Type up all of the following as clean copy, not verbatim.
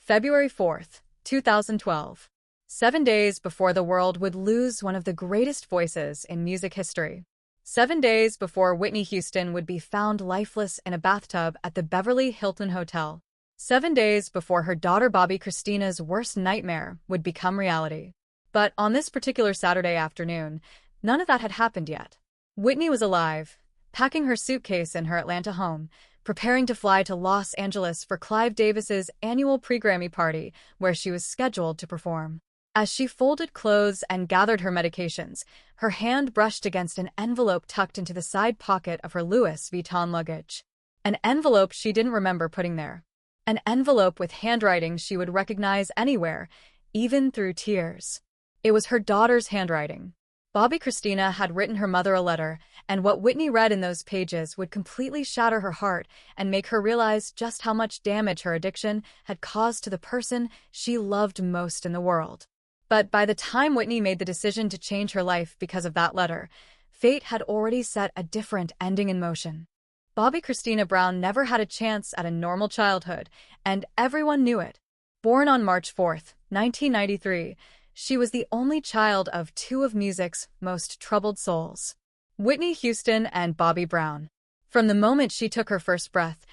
February 4th, 2012. 7 days before the world would lose one of the greatest voices in music history. 7 days before Whitney Houston would be found lifeless in a bathtub at the Beverly Hilton Hotel. 7 days before her daughter Bobbi Kristina's worst nightmare would become reality. But on this particular Saturday afternoon, none of that had happened yet. Whitney was alive, packing her suitcase in her Atlanta home, preparing to fly to Los Angeles for Clive Davis's annual pre-Grammy party, where she was scheduled to perform. As she folded clothes and gathered her medications, her hand brushed against an envelope tucked into the side pocket of her Louis Vuitton luggage. An envelope she didn't remember putting there. An envelope with handwriting she would recognize anywhere, even through tears. It was her daughter's handwriting. Bobbi Kristina had written her mother a letter, and what Whitney read in those pages would completely shatter her heart and make her realize just how much damage her addiction had caused to the person she loved most in the world. But by the time Whitney made the decision to change her life because of that letter, fate had already set a different ending in motion. Bobbi Kristina Brown never had a chance at a normal childhood, and everyone knew it. Born on March 4th, 1993, she was the only child of two of music's most troubled souls, Whitney Houston and Bobbi Brown. From the moment she took her first breath,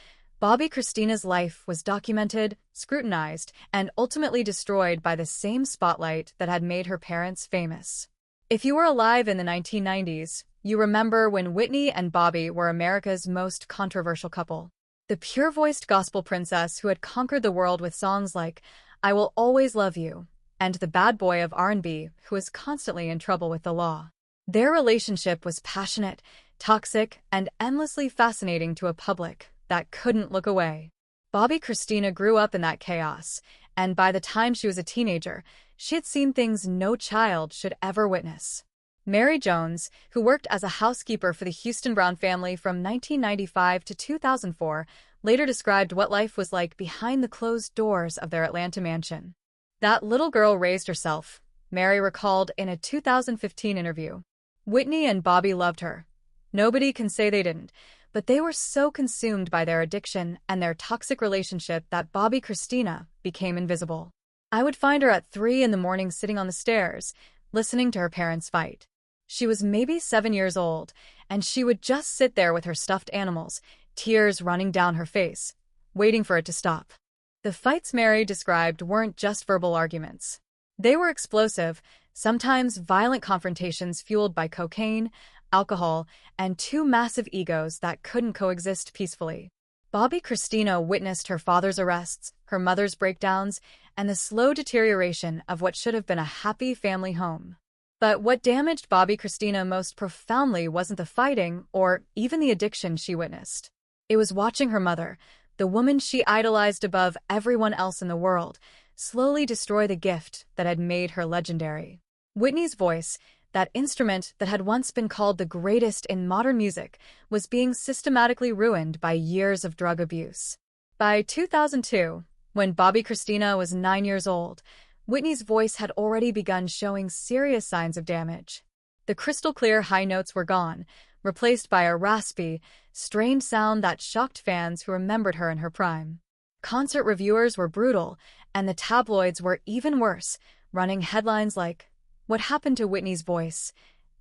Bobbi Kristina's life was documented, scrutinized, and ultimately destroyed by the same spotlight that had made her parents famous. If you were alive in the 1990s, you remember when Whitney and Bobbi were America's most controversial couple. The pure-voiced gospel princess who had conquered the world with songs like I Will Always Love You, and the bad boy of R&B who was constantly in trouble with the law. Their relationship was passionate, toxic, and endlessly fascinating to a public that couldn't look away. Bobbi Kristina grew up in that chaos, and by the time she was a teenager, she had seen things no child should ever witness. Mary Jones, who worked as a housekeeper for the Houston Brown family from 1995 to 2004, later described what life was like behind the closed doors of their Atlanta mansion. That little girl raised herself, Mary recalled in a 2015 interview. Whitney and Bobbi loved her. Nobody can say they didn't, but they were so consumed by their addiction and their toxic relationship that Bobbi Kristina became invisible. I would find her at 3 a.m. sitting on the stairs, listening to her parents fight. She was maybe 7 years old, and she would just sit there with her stuffed animals, tears running down her face, waiting for it to stop. The fights Mary described weren't just verbal arguments. They were explosive, sometimes violent confrontations fueled by cocaine, alcohol, and two massive egos that couldn't coexist peacefully. Bobbi Kristina witnessed her father's arrests, her mother's breakdowns, and the slow deterioration of what should have been a happy family home. But what damaged Bobbi Kristina most profoundly wasn't the fighting or even the addiction she witnessed. It was watching her mother, the woman she idolized above everyone else in the world, slowly destroy the gift that had made her legendary. Whitney's voice, that instrument that had once been called the greatest in modern music, was being systematically ruined by years of drug abuse. By 2002, when Bobbi Kristina was 9 years old, Whitney's voice had already begun showing serious signs of damage. The crystal-clear high notes were gone, replaced by a raspy, strained sound that shocked fans who remembered her in her prime. Concert reviewers were brutal, and the tabloids were even worse, running headlines like, "What happened to Whitney's voice?"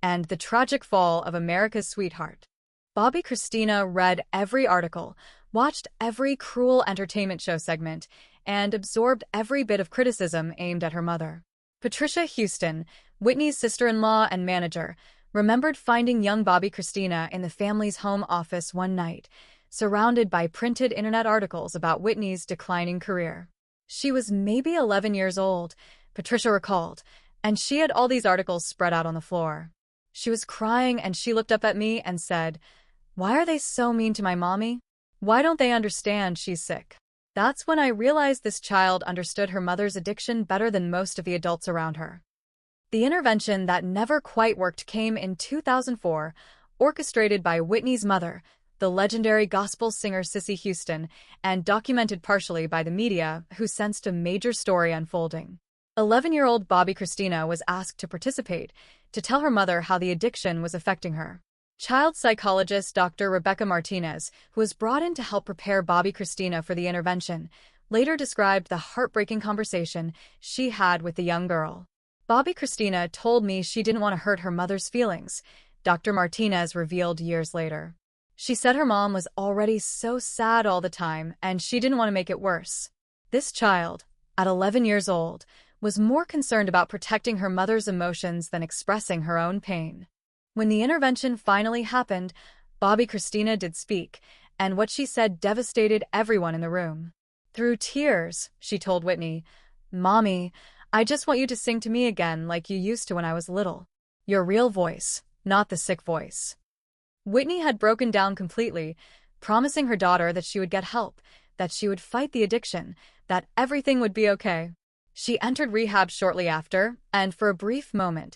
and "The tragic fall of America's sweetheart." Bobbi Kristina read every article, watched every cruel entertainment show segment, and absorbed every bit of criticism aimed at her mother. Patricia Houston, Whitney's sister-in-law and manager, remembered finding young Bobbi Kristina in the family's home office one night, surrounded by printed internet articles about Whitney's declining career. She was maybe 11 years old, Patricia recalled, and she had all these articles spread out on the floor. She was crying and she looked up at me and said, "Why are they so mean to my mommy? Why don't they understand she's sick?" That's when I realized this child understood her mother's addiction better than most of the adults around her. The intervention that never quite worked came in 2004, orchestrated by Whitney's mother, the legendary gospel singer Cissy Houston, and documented partially by the media who sensed a major story unfolding. 11-year-old Bobbi Kristina was asked to participate, to tell her mother how the addiction was affecting her. Child psychologist Dr. Rebecca Martinez, who was brought in to help prepare Bobbi Kristina for the intervention, later described the heartbreaking conversation she had with the young girl. Bobbi Kristina told me she didn't want to hurt her mother's feelings, Dr. Martinez revealed years later. She said her mom was already so sad all the time and she didn't want to make it worse. This child, at 11 years old, was more concerned about protecting her mother's emotions than expressing her own pain. When the intervention finally happened, Bobbi Kristina did speak, and what she said devastated everyone in the room. Through tears, she told Whitney, "Mommy, I just want you to sing to me again like you used to when I was little. Your real voice, not the sick voice." Whitney had broken down completely, promising her daughter that she would get help, that she would fight the addiction, that everything would be okay. She entered rehab shortly after, and for a brief moment,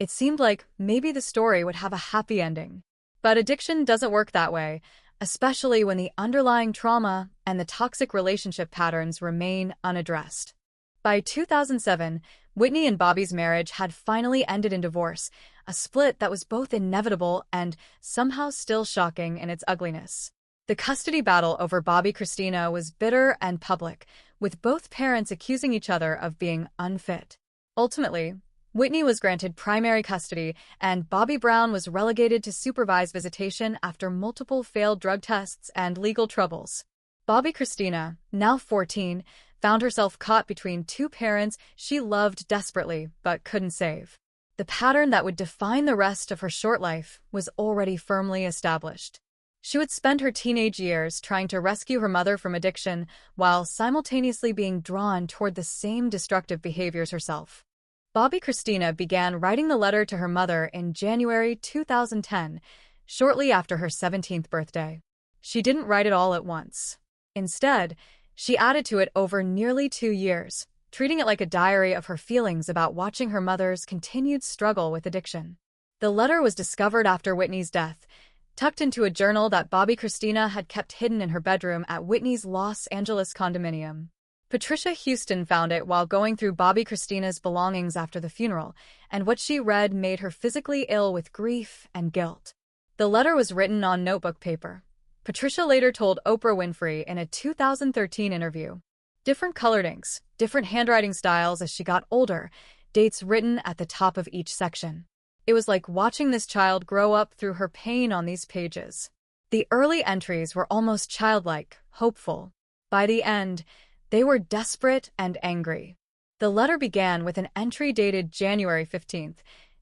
it seemed like maybe the story would have a happy ending. But addiction doesn't work that way, especially when the underlying trauma and the toxic relationship patterns remain unaddressed. By 2007, Whitney and Bobbi's marriage had finally ended in divorce, a split that was both inevitable and somehow still shocking in its ugliness. The custody battle over Bobbi Kristina was bitter and public, with both parents accusing each other of being unfit. Ultimately, Whitney was granted primary custody, and Bobbi Brown was relegated to supervised visitation after multiple failed drug tests and legal troubles. Bobbi Kristina, now 14, found herself caught between two parents she loved desperately but couldn't save. The pattern that would define the rest of her short life was already firmly established. She would spend her teenage years trying to rescue her mother from addiction while simultaneously being drawn toward the same destructive behaviors herself. Bobbi Kristina began writing the letter to her mother in January 2010, shortly after her 17th birthday. She didn't write it all at once. Instead, she added to it over nearly 2 years, treating it like a diary of her feelings about watching her mother's continued struggle with addiction. The letter was discovered after Whitney's death, tucked into a journal that Bobbi Kristina had kept hidden in her bedroom at Whitney's Los Angeles condominium. Patricia Houston found it while going through Bobbi Kristina's belongings after the funeral, and what she read made her physically ill with grief and guilt. The letter was written on notebook paper. Patricia later told Oprah Winfrey in a 2013 interview. Different colored inks, different handwriting styles as she got older, dates written at the top of each section. It was like watching this child grow up through her pain on these pages. The early entries were almost childlike, hopeful. By the end, they were desperate and angry. The letter began with an entry dated January 15,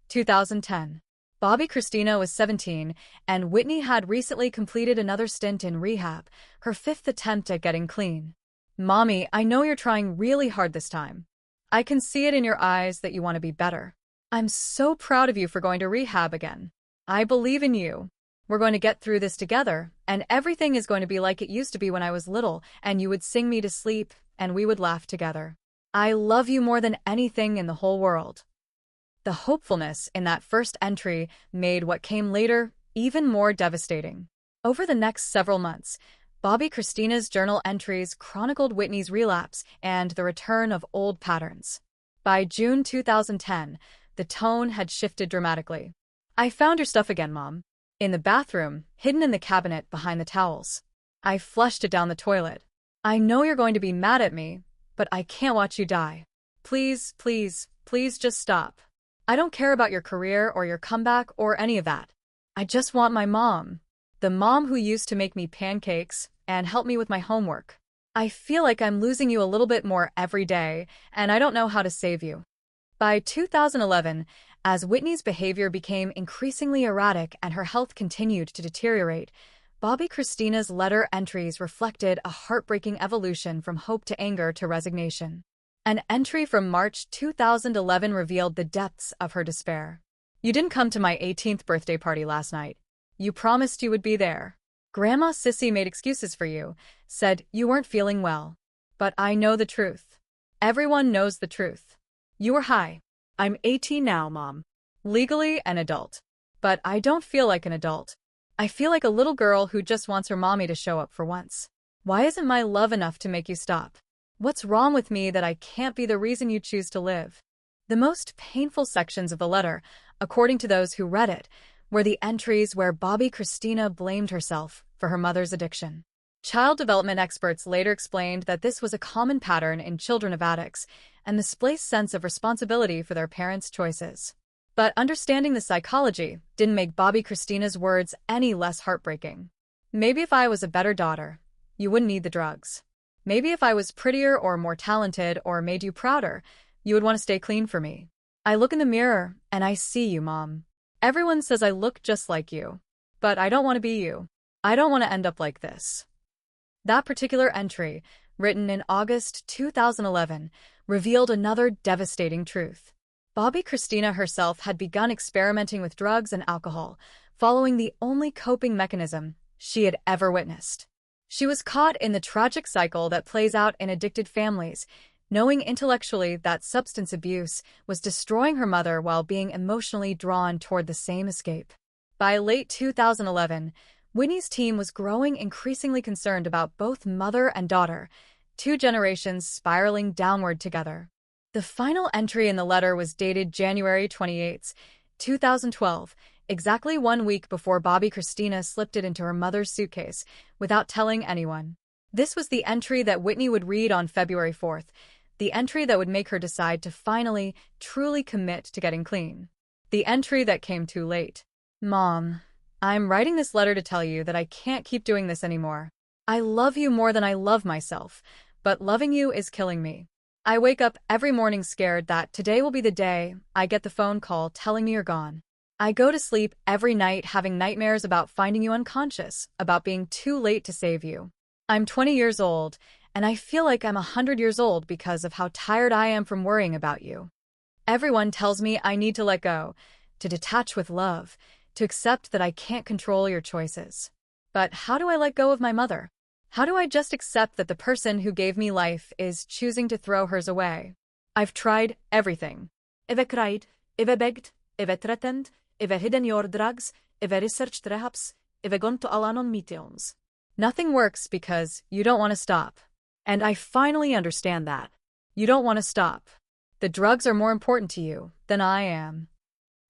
2010. Bobbi Kristina was 17, and Whitney had recently completed another stint in rehab, her 5th attempt at getting clean. "Mommy, I know you're trying really hard this time. I can see it in your eyes that you want to be better. I'm so proud of you for going to rehab again. I believe in you. We're going to get through this together, and everything is going to be like it used to be when I was little, and you would sing me to sleep, and we would laugh together. I love you more than anything in the whole world." The hopefulness in that first entry made what came later even more devastating. Over the next several months, Bobbi Kristina's journal entries chronicled Whitney's relapse and the return of old patterns. By June 2010, the tone had shifted dramatically. "I found your stuff again, Mom. In the bathroom, hidden in the cabinet behind the towels. I flushed it down the toilet. I know you're going to be mad at me, but I can't watch you die. Please, please, please just stop. I don't care about your career or your comeback or any of that. I just want my mom. The mom who used to make me pancakes and help me with my homework. I feel like I'm losing you a little bit more every day, and I don't know how to save you." By 2011, as Whitney's behavior became increasingly erratic and her health continued to deteriorate, Bobbi Kristina's letter entries reflected a heartbreaking evolution from hope to anger to resignation. An entry from March 2011 revealed the depths of her despair. "You didn't come to my 18th birthday party last night. You promised you would be there. Grandma Sissy made excuses for you, said you weren't feeling well. But I know the truth. Everyone knows the truth. You were high. I'm 18 now, Mom. Legally an adult. But I don't feel like an adult. I feel like a little girl who just wants her mommy to show up for once. Why isn't my love enough to make you stop? What's wrong with me that I can't be the reason you choose to live?" The most painful sections of the letter, according to those who read it, were the entries where Bobbi Kristina blamed herself for her mother's addiction. Child development experts later explained that this was a common pattern in children of addicts and misplaced sense of responsibility for their parents' choices. But understanding the psychology didn't make Bobbi Kristina's words any less heartbreaking. Maybe if I was a better daughter, you wouldn't need the drugs. Maybe if I was prettier or more talented or made you prouder, you would want to stay clean for me. I look in the mirror and I see you, Mom. Everyone says I look just like you. But I don't want to be you. I don't want to end up like this. That particular entry, written in August 2011, revealed another devastating truth. Bobbi Kristina herself had begun experimenting with drugs and alcohol, following the only coping mechanism she had ever witnessed. She was caught in the tragic cycle that plays out in addicted families, knowing intellectually that substance abuse was destroying her mother while being emotionally drawn toward the same escape. By late 2011, Whitney's team was growing increasingly concerned about both mother and daughter, two generations spiraling downward together. The final entry in the letter was dated January 28, 2012, exactly 1 week before Bobbi Kristina slipped it into her mother's suitcase without telling anyone. This was the entry that Whitney would read on February 4th, the entry that would make her decide to finally, truly commit to getting clean. The entry that came too late. Mom, I'm writing this letter to tell you that I can't keep doing this anymore. I love you more than I love myself, but loving you is killing me. I wake up every morning scared that today will be the day I get the phone call telling me you're gone. I go to sleep every night having nightmares about finding you unconscious, about being too late to save you. I'm 20 years old, and I feel like I'm 100 years old because of how tired I am from worrying about you. Everyone tells me I need to let go, to detach with love, to accept that I can't control your choices. But how do I let go of my mother? How do I just accept that the person who gave me life is choosing to throw hers away? I've tried everything. I've cried, I've begged, I've threatened, I've hidden your drugs, I've researched rehabs, I've gone to Al-Anon meetings. Nothing works because you don't want to stop. And I finally understand that. You don't want to stop. The drugs are more important to you than I am.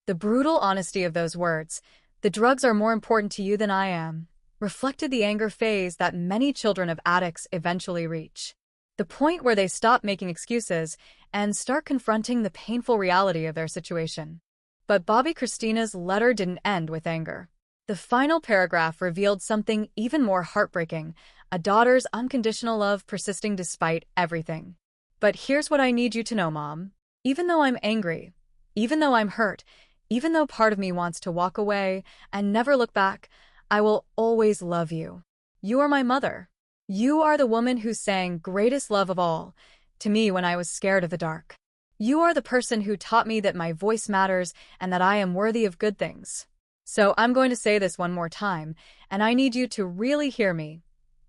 The brutal honesty of those words, the drugs are more important to you than I am, reflected the anger phase that many children of addicts eventually reach. The point where they stop making excuses and start confronting the painful reality of their situation. But Bobbi Kristina's letter didn't end with anger. The final paragraph revealed something even more heartbreaking, a daughter's unconditional love persisting despite everything. But here's what I need you to know, Mom. Even though I'm angry, even though I'm hurt, even though part of me wants to walk away and never look back, I will always love you. You are my mother. You are the woman who sang "Greatest Love of All" to me when I was scared of the dark. You are the person who taught me that my voice matters and that I am worthy of good things. So I'm going to say this one more time, and I need you to really hear me.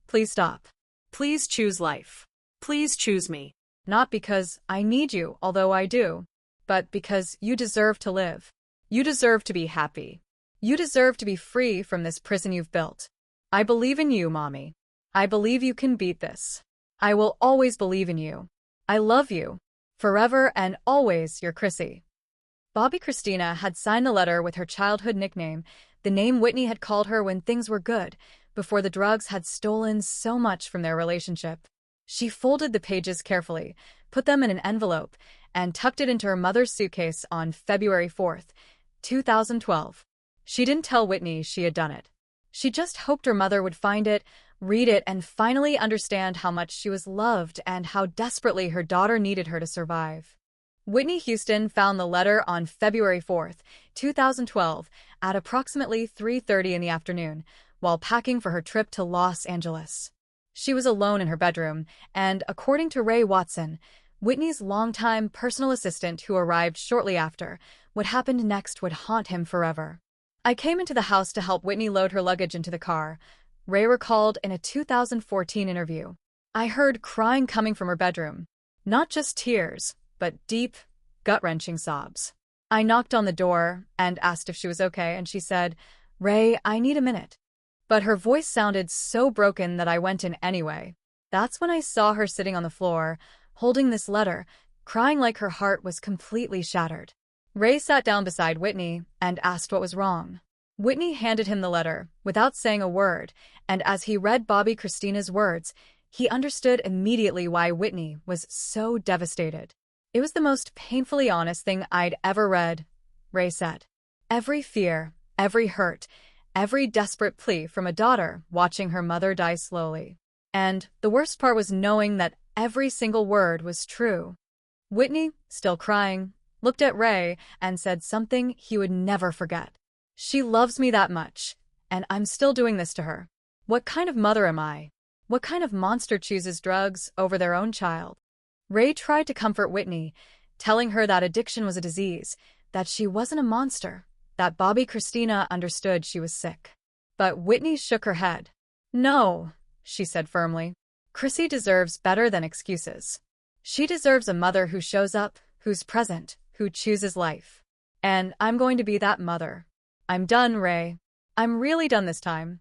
Please stop. Please choose life. Please choose me. Not because I need you, although I do, but because you deserve to live. You deserve to be happy. You deserve to be free from this prison you've built. I believe in you, Mommy. I believe you can beat this. I will always believe in you. I love you. Forever and always, your Chrissy. Bobbi Kristina had signed the letter with her childhood nickname, the name Whitney had called her when things were good, before the drugs had stolen so much from their relationship. She folded the pages carefully, put them in an envelope, and tucked it into her mother's suitcase on February 4th, 2012. She didn't tell Whitney she had done it. She just hoped her mother would find it, read it, and finally understand how much she was loved and how desperately her daughter needed her to survive. Whitney Houston found the letter on February 4th, 2012, at approximately 3:30 in the afternoon, while packing for her trip to Los Angeles. She was alone in her bedroom, and according to Ray Watson, Whitney's longtime personal assistant who arrived shortly after, what happened next would haunt him forever. I came into the house to help Whitney load her luggage into the car, Ray recalled in a 2014 interview. I heard crying coming from her bedroom. Not just tears, but deep, gut-wrenching sobs. I knocked on the door and asked if she was okay, and she said, "Ray, I need a minute." But her voice sounded so broken that I went in anyway. That's when I saw her sitting on the floor, holding this letter, crying like her heart was completely shattered. Ray sat down beside Whitney and asked what was wrong. Whitney handed him the letter, without saying a word, and as he read Bobbi Kristina's words, he understood immediately why Whitney was so devastated. "It was the most painfully honest thing I'd ever read," Ray said. Every fear, every hurt, every desperate plea from a daughter watching her mother die slowly. And the worst part was knowing that every single word was true. Whitney, still crying, looked at Ray and said something he would never forget. "She loves me that much, and I'm still doing this to her. What kind of mother am I? What kind of monster chooses drugs over their own child?" Ray tried to comfort Whitney, telling her that addiction was a disease, that she wasn't a monster, that Bobbi Kristina understood she was sick. But Whitney shook her head. "No," she said firmly. "Chrissy deserves better than excuses. She deserves a mother who shows up, who's present, who chooses life. And I'm going to be that mother. I'm done, Ray. I'm really done this time."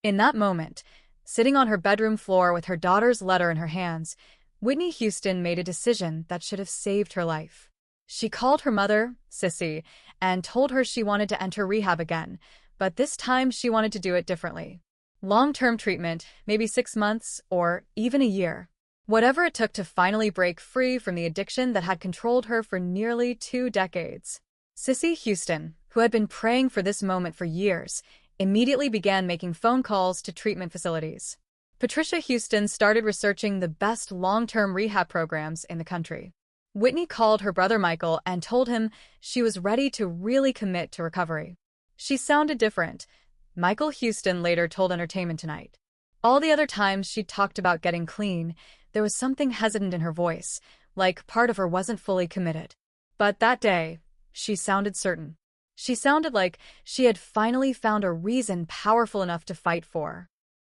In that moment, sitting on her bedroom floor with her daughter's letter in her hands, Whitney Houston made a decision that should have saved her life. She called her mother, Sissy, and told her she wanted to enter rehab again, but this time she wanted to do it differently. Long-term treatment, maybe 6 months, or even a year. Whatever it took to finally break free from the addiction that had controlled her for nearly 2 decades. Sissy Houston, who had been praying for this moment for years, immediately began making phone calls to treatment facilities. Patricia Houston started researching the best long-term rehab programs in the country. Whitney called her brother Michael and told him she was ready to really commit to recovery. She sounded different, Michael Houston later told Entertainment Tonight. All the other times she'd talked about getting clean, there was something hesitant in her voice, like part of her wasn't fully committed. But that day, she sounded certain. She sounded like she had finally found a reason powerful enough to fight for.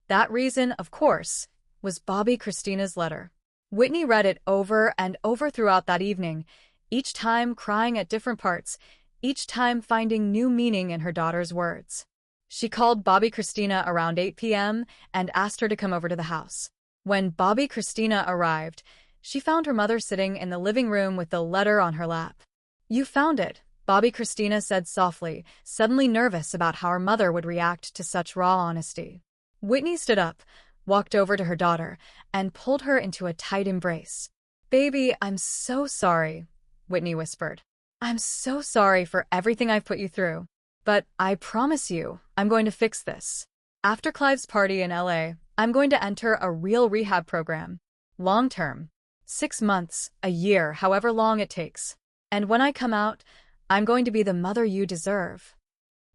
That reason, of course, was Bobbi Kristina's letter. Whitney read it over and over throughout that evening, each time crying at different parts, each time finding new meaning in her daughter's words. She called Bobbi Kristina around 8 p.m. and asked her to come over to the house. When Bobbi Kristina arrived, she found her mother sitting in the living room with the letter on her lap. "You found it," Bobbi Kristina said softly, suddenly nervous about how her mother would react to such raw honesty. Whitney stood up, walked over to her daughter, and pulled her into a tight embrace. "Baby, I'm so sorry," Whitney whispered. "I'm so sorry for everything I've put you through. But I promise you, I'm going to fix this. After Clive's party in LA, I'm going to enter a real rehab program. Long-term. 6 months, a year, however long it takes. And when I come out, I'm going to be the mother you deserve."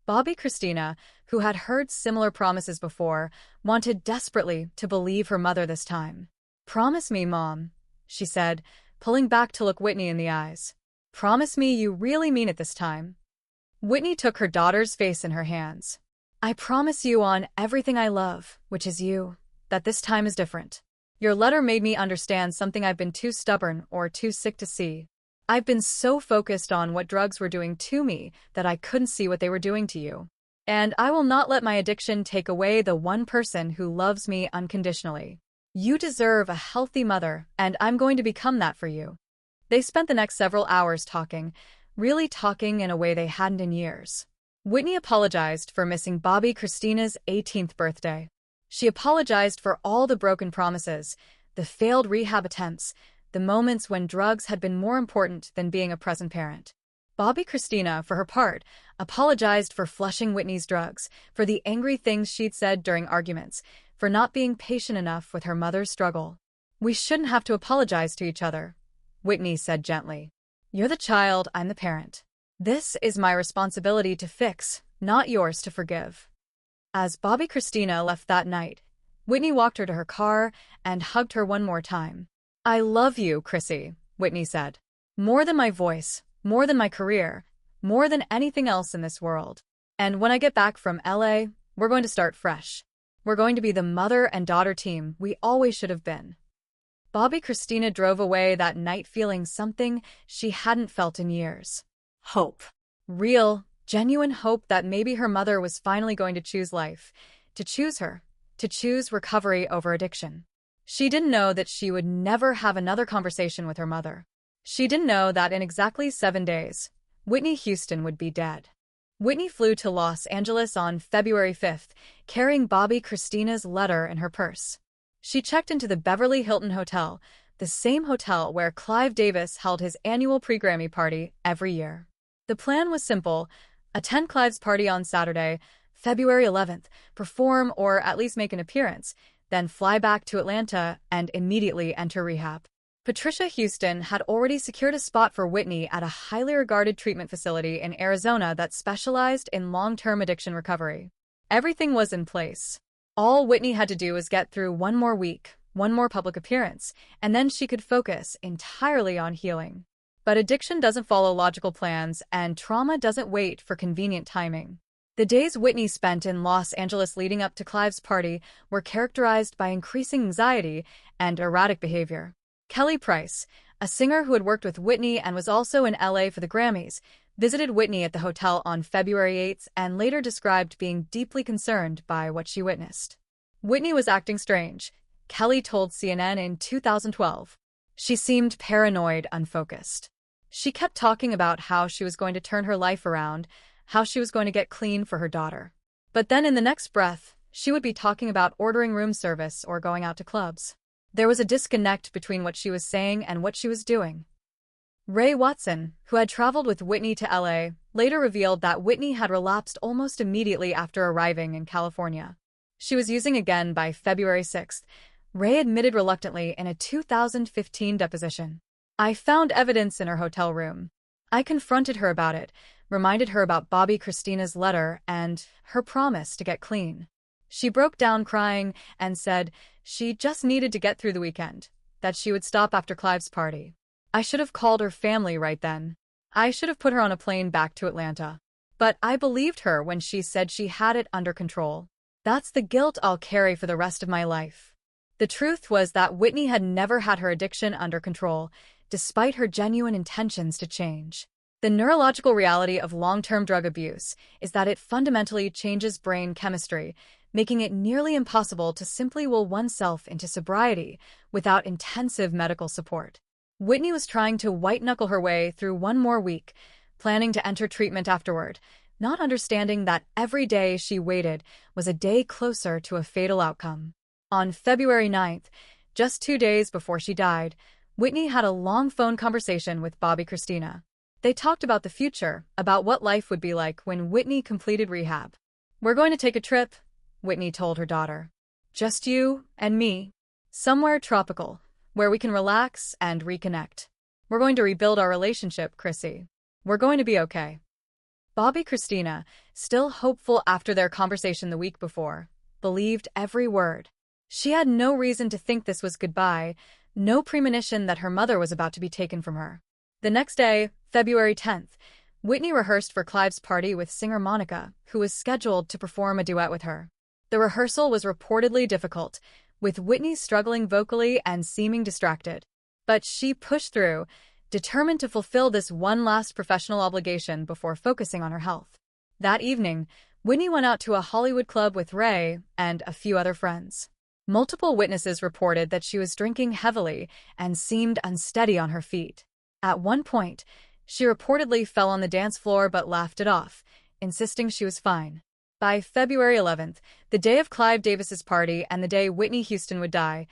Bobbi Kristina, who had heard similar promises before, wanted desperately to believe her mother this time. "Promise me, Mom," she said, pulling back to look Whitney in the eyes. "Promise me you really mean it this time." Whitney took her daughter's face in her hands. "I promise you on everything I love, which is you, that this time is different. Your letter made me understand something I've been too stubborn or too sick to see. I've been so focused on what drugs were doing to me that I couldn't see what they were doing to you. And I will not let my addiction take away the one person who loves me unconditionally. You deserve a healthy mother, and I'm going to become that for you." They spent the next several hours talking, really talking in a way they hadn't in years. Whitney apologized for missing Bobbi Kristina's 18th birthday. She apologized for all the broken promises, the failed rehab attempts, the moments when drugs had been more important than being a present parent. Bobbi Kristina, for her part, apologized for flushing Whitney's drugs, for the angry things she'd said during arguments, for not being patient enough with her mother's struggle. "We shouldn't have to apologize to each other," Whitney said gently. "You're the child, I'm the parent. This is my responsibility to fix, not yours to forgive." As Bobbi Kristina left that night, Whitney walked her to her car and hugged her one more time. "I love you, Chrissy," Whitney said. "More than my voice, more than my career, more than anything else in this world. And when I get back from LA, we're going to start fresh. We're going to be the mother and daughter team we always should have been." Bobbi Kristina drove away that night feeling something she hadn't felt in years. Hope. Real, genuine hope that maybe her mother was finally going to choose life, to choose her, to choose recovery over addiction. She didn't know that she would never have another conversation with her mother. She didn't know that in exactly 7 days, Whitney Houston would be dead. Whitney flew to Los Angeles on February 5th, carrying Bobbi Kristina's letter in her purse. She checked into the Beverly Hilton Hotel, the same hotel where Clive Davis held his annual pre-Grammy party every year. The plan was simple: attend Clive's party on Saturday, February 11th, perform or at least make an appearance, then fly back to Atlanta and immediately enter rehab. Patricia Houston had already secured a spot for Whitney at a highly regarded treatment facility in Arizona that specialized in long-term addiction recovery. Everything was in place. All Whitney had to do was get through one more week, one more public appearance, and then she could focus entirely on healing. But addiction doesn't follow logical plans, and trauma doesn't wait for convenient timing. The days Whitney spent in Los Angeles leading up to Clive's party were characterized by increasing anxiety and erratic behavior. Kelly Price, a singer who had worked with Whitney and was also in LA for the Grammys, visited Whitney at the hotel on February 8th and later described being deeply concerned by what she witnessed. Whitney was acting strange, Kelly told CNN in 2012. She seemed paranoid, unfocused. She kept talking about how she was going to turn her life around, how she was going to get clean for her daughter. But then in the next breath, she would be talking about ordering room service or going out to clubs. There was a disconnect between what she was saying and what she was doing. Ray Watson, who had traveled with Whitney to LA, later revealed that Whitney had relapsed almost immediately after arriving in California. She was using again by February 6th, Ray admitted reluctantly in a 2015 deposition. I found evidence in her hotel room. I confronted her about it, reminded her about Bobbi Kristina's letter and her promise to get clean. She broke down crying and said she just needed to get through the weekend, that she would stop after Clive's party. I should have called her family right then. I should have put her on a plane back to Atlanta. But I believed her when she said she had it under control. That's the guilt I'll carry for the rest of my life. The truth was that Whitney had never had her addiction under control, despite her genuine intentions to change. The neurological reality of long-term drug abuse is that it fundamentally changes brain chemistry, making it nearly impossible to simply will oneself into sobriety without intensive medical support. Whitney was trying to white-knuckle her way through one more week, planning to enter treatment afterward, not understanding that every day she waited was a day closer to a fatal outcome. On February 9th, just 2 days before she died, Whitney had a long phone conversation with Bobbi Kristina. They talked about the future, about what life would be like when Whitney completed rehab. "We're going to take a trip," Whitney told her daughter. "Just you and me. Somewhere tropical, where we can relax and reconnect. We're going to rebuild our relationship, Chrissy. We're going to be okay." Bobbi Kristina, still hopeful after their conversation the week before, believed every word. She had no reason to think this was goodbye, no premonition that her mother was about to be taken from her. The next day, February 10th, Whitney rehearsed for Clive's party with singer Monica, who was scheduled to perform a duet with her. The rehearsal was reportedly difficult, with Whitney struggling vocally and seeming distracted. But she pushed through, determined to fulfill this one last professional obligation before focusing on her health. That evening, Whitney went out to a Hollywood club with Ray and a few other friends. Multiple witnesses reported that she was drinking heavily and seemed unsteady on her feet. At one point, she reportedly fell on the dance floor but laughed it off, insisting she was fine. By February 11th, the day of Clive Davis's party and the day Whitney Houston would die,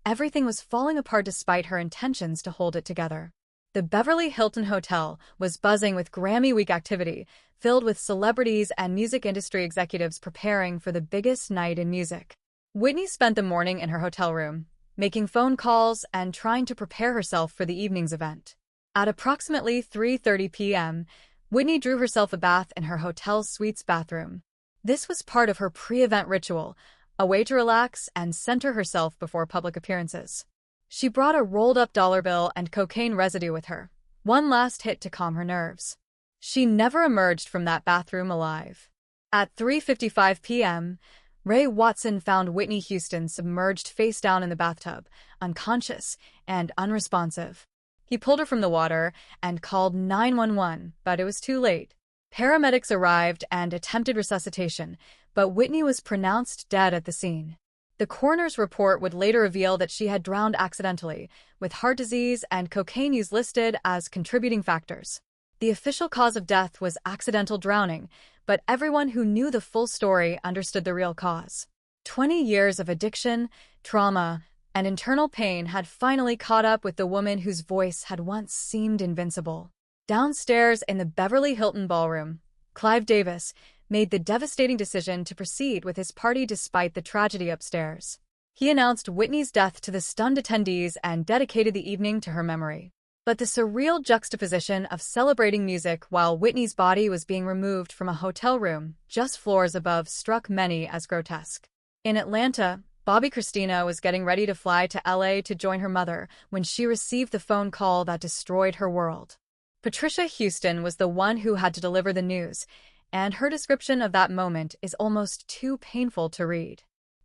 everything was falling apart despite her intentions to hold it together. The Beverly Hilton Hotel was buzzing with Grammy Week activity, filled with celebrities and music industry executives preparing for the biggest night in music. Whitney spent the morning in her hotel room, making phone calls and trying to prepare herself for the evening's event. At approximately 3:30 p.m., Whitney drew herself a bath in her hotel suite's bathroom. This was part of her pre-event ritual, a way to relax and center herself before public appearances. She brought a rolled-up dollar bill and cocaine residue with her, one last hit to calm her nerves. She never emerged from that bathroom alive. At 3:55 p.m., Ray Watson found Whitney Houston submerged face down in the bathtub, unconscious and unresponsive. He pulled her from the water and called 911, but it was too late. Paramedics arrived and attempted resuscitation, but Whitney was pronounced dead at the scene. The coroner's report would later reveal that she had drowned accidentally, with heart disease and cocaine use listed as contributing factors. The official cause of death was accidental drowning, but everyone who knew the full story understood the real cause. 20 years of addiction, trauma, and internal pain had finally caught up with the woman whose voice had once seemed invincible. Downstairs in the Beverly Hilton ballroom, Clive Davis made the devastating decision to proceed with his party despite the tragedy upstairs. He announced Whitney's death to the stunned attendees and dedicated the evening to her memory. But the surreal juxtaposition of celebrating music while Whitney's body was being removed from a hotel room just floors above struck many as grotesque. In Atlanta, Bobbi Kristina was getting ready to fly to LA to join her mother when she received the phone call that destroyed her world. Patricia Houston was the one who had to deliver the news, and her description of that moment is almost too painful to read.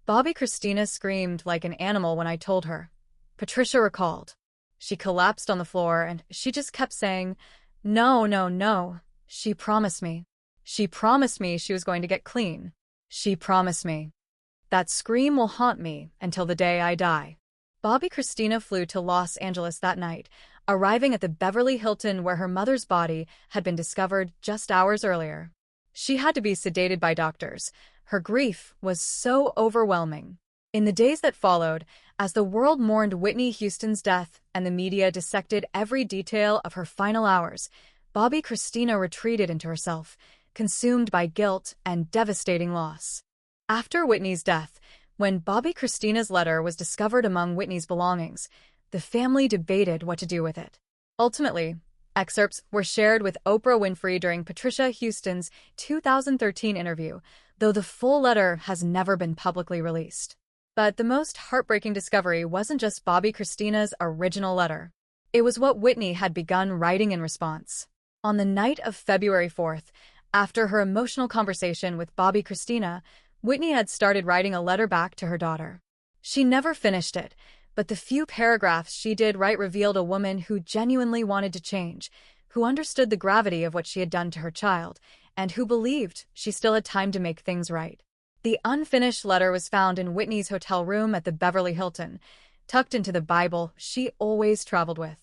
Bobbi Kristina screamed like an animal when I told her, Patricia recalled. She collapsed on the floor and she just kept saying, no, no, no. She promised me. She promised me she was going to get clean. She promised me. That scream will haunt me until the day I die. Bobbi Kristina flew to Los Angeles that night, arriving at the Beverly Hilton where her mother's body had been discovered just hours earlier. She had to be sedated by doctors. Her grief was so overwhelming. In the days that followed, as the world mourned Whitney Houston's death and the media dissected every detail of her final hours, Bobbi Kristina retreated into herself, consumed by guilt and devastating loss. After Whitney's death, when Bobbi Kristina's letter was discovered among Whitney's belongings, the family debated what to do with it. Ultimately, excerpts were shared with Oprah Winfrey during Patricia Houston's 2013 interview, though the full letter has never been publicly released. But the most heartbreaking discovery wasn't just Bobbi Kristina's original letter. It was what Whitney had begun writing in response. On the night of February 4th, after her emotional conversation with Bobbi Kristina, Whitney had started writing a letter back to her daughter. She never finished it, but the few paragraphs she did write revealed a woman who genuinely wanted to change, who understood the gravity of what she had done to her child, and who believed she still had time to make things right. The unfinished letter was found in Whitney's hotel room at the Beverly Hilton, tucked into the Bible she always traveled with.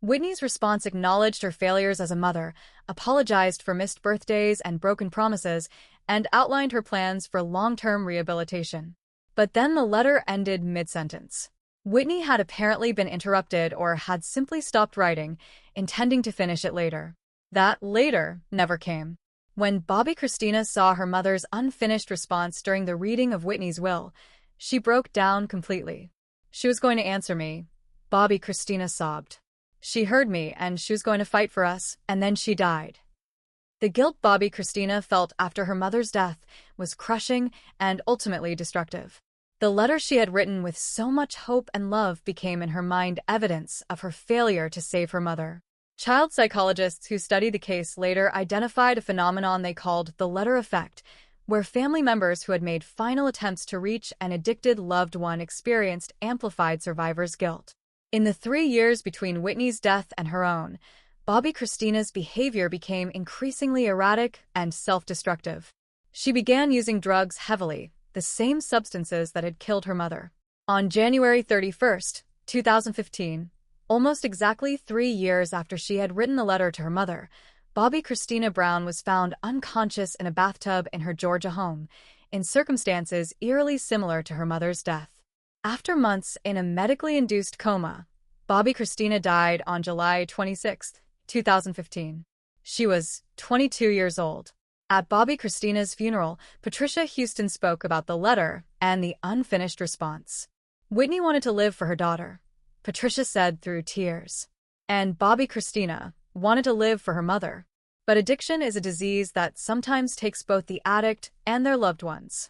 Whitney's response acknowledged her failures as a mother, apologized for missed birthdays and broken promises, and outlined her plans for long-term rehabilitation. But then the letter ended mid-sentence. Whitney had apparently been interrupted or had simply stopped writing, intending to finish it later. That later never came. When Bobbi Kristina saw her mother's unfinished response during the reading of Whitney's will, she broke down completely. She was going to answer me, Bobbi Kristina sobbed. She heard me and she was going to fight for us, and then she died. The guilt Bobbi Kristina felt after her mother's death was crushing and ultimately destructive. The letter she had written with so much hope and love became in her mind evidence of her failure to save her mother. Child psychologists who studied the case later identified a phenomenon they called the letter effect, where family members who had made final attempts to reach an addicted loved one experienced amplified survivor's guilt. In the 3 years between Whitney's death and her own, Bobbi Kristina's behavior became increasingly erratic and self-destructive. She began using drugs heavily, the same substances that had killed her mother. On January 31, 2015, almost exactly 3 years after she had written the letter to her mother, Bobbi Kristina Brown was found unconscious in a bathtub in her Georgia home, in circumstances eerily similar to her mother's death. After months in a medically induced coma, Bobbi Kristina died on July 26, 2015. She was 22 years old. At Bobbi Kristina's funeral, Patricia Houston spoke about the letter and the unfinished response. Whitney wanted to live for her daughter, Patricia said through tears. And Bobbi Kristina wanted to live for her mother. But addiction is a disease that sometimes takes both the addict and their loved ones.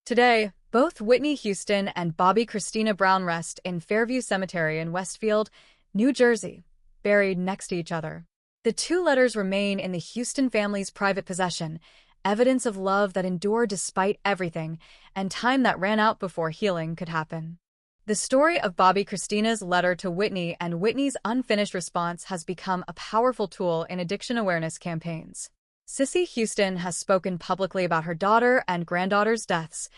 Today, both Whitney Houston and Bobbi Kristina Brown rest in Fairview Cemetery in Westfield, New Jersey, buried next to each other. The 2 letters remain in the Houston family's private possession, evidence of love that endured despite everything, and time that ran out before healing could happen. The story of Bobbi Kristina's letter to Whitney and Whitney's unfinished response has become a powerful tool in addiction awareness campaigns. Cissy Houston has spoken publicly about her daughter and granddaughter's deaths,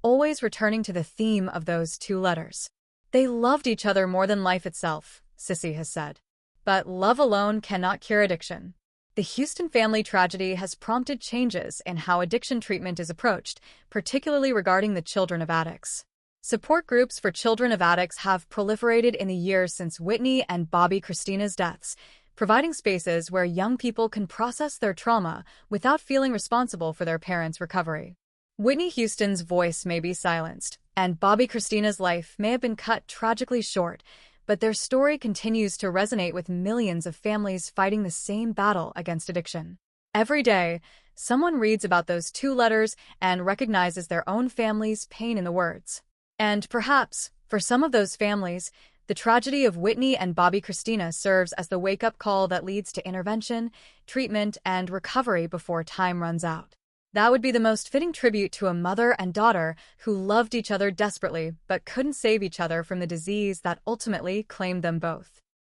always returning to the theme of those 2 letters. They loved each other more than life itself, Cissy has said. But love alone cannot cure addiction. The Houston family tragedy has prompted changes in how addiction treatment is approached, particularly regarding the children of addicts. Support groups for children of addicts have proliferated in the years since Whitney and Bobbi Kristina's deaths, providing spaces where young people can process their trauma without feeling responsible for their parents' recovery. Whitney Houston's voice may be silenced, and Bobbi Kristina's life may have been cut tragically short, but their story continues to resonate with millions of families fighting the same battle against addiction. Every day, someone reads about those two letters and recognizes their own family's pain in the words. And perhaps, for some of those families, the tragedy of Whitney and Bobbi Kristina serves as the wake-up call that leads to intervention, treatment, and recovery before time runs out. That would be the most fitting tribute to a mother and daughter who loved each other desperately but couldn't save each other from the disease that ultimately claimed them both.